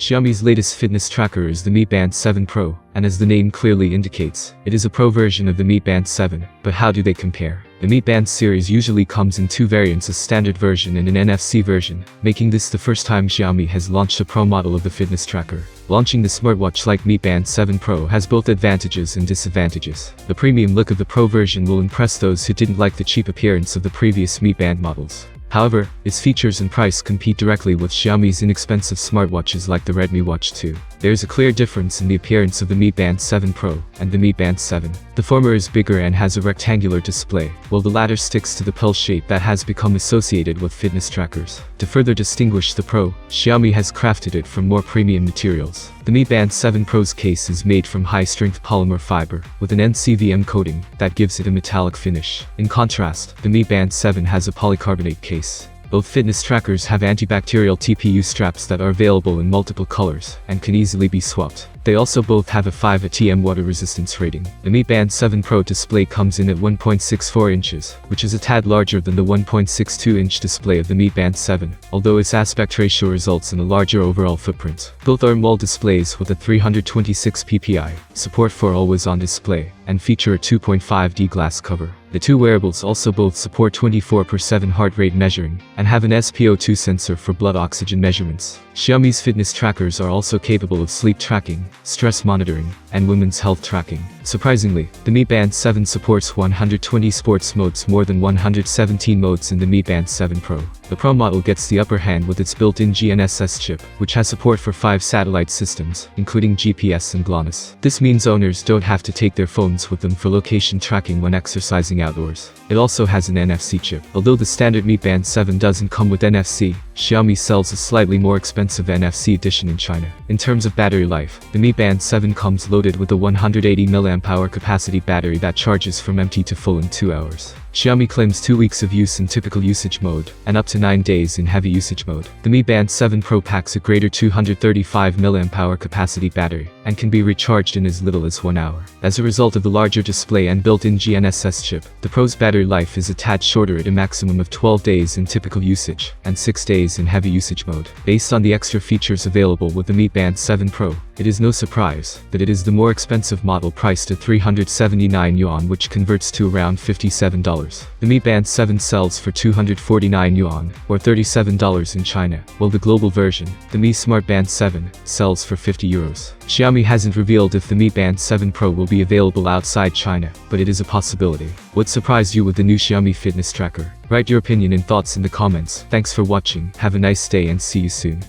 Xiaomi's latest fitness tracker is the Mi Band 7 Pro, and as the name clearly indicates, it is a Pro version of the Mi Band 7. But how do they compare? The Mi Band series usually comes in two variants, a standard version and an NFC version, making this the first time Xiaomi has launched a Pro model of the fitness tracker. Launching the smartwatch like Mi Band 7 Pro has both advantages and disadvantages. The premium look of the Pro version will impress those who didn't like the cheap appearance of the previous Mi Band models. However, its features and price compete directly with Xiaomi's inexpensive smartwatches like the Redmi Watch 2. There is a clear difference in the appearance of the Mi Band 7 Pro and the Mi Band 7. The former is bigger and has a rectangular display, while the latter sticks to the pill shape that has become associated with fitness trackers. To further distinguish the Pro, Xiaomi has crafted it from more premium materials. The Mi Band 7 Pro's case is made from high-strength polymer fiber, with an NCVM coating that gives it a metallic finish. In contrast, the Mi Band 7 has a polycarbonate case. Both fitness trackers have antibacterial TPU straps that are available in multiple colors and can easily be swapped. They also both have a 5 ATM water resistance rating. The Mi Band 7 Pro display comes in at 1.64 inches, which is a tad larger than the 1.62-inch display of the Mi Band 7, although its aspect ratio results in a larger overall footprint. Both are AMOLED displays with a 326 ppi, support for always-on display, and feature a 2.5D glass cover. The two wearables also both support 24/7 heart rate measuring and have an SpO2 sensor for blood oxygen measurements. Xiaomi's fitness trackers are also capable of sleep tracking, stress monitoring, and women's health tracking. Surprisingly, the Mi Band 7 supports 120 sports modes, more than 117 modes in the Mi Band 7 Pro. The Pro model gets the upper hand with its built-in GNSS chip, which has support for 5 satellite systems, including GPS and GLONASS. This means owners don't have to take their phones with them for location tracking when exercising outdoors. It also has an NFC chip. Although the standard Mi Band 7 doesn't come with NFC, Xiaomi sells a slightly more expensive NFC edition in China. In terms of battery life, the Mi Band 7 comes loaded with a 180 mAh capacity battery that charges from empty to full in 2 hours. Xiaomi claims 2 weeks of use in typical usage mode, and up to 9 days in heavy usage mode. The Mi Band 7 Pro packs a greater 235 mAh capacity battery, and can be recharged in as little as 1 hour. As a result of the larger display and built-in GNSS chip, the Pro's battery life is a tad shorter at a maximum of 12 days in typical usage, and 6 days in heavy usage mode. Based on the extra features available with the Mi Band 7 Pro, it is no surprise that it is the more expensive model, priced at 379 yuan, which converts to around $57. The Mi Band 7 sells for 249 yuan, or $37 in China, while the global version, the Mi Smart Band 7, sells for 50 euros. Xiaomi hasn't revealed if the Mi Band 7 Pro will be available outside China, but it is a possibility. What surprised you with the new Xiaomi fitness tracker? Write your opinion and thoughts in the comments. Thanks for watching, have a nice day and see you soon.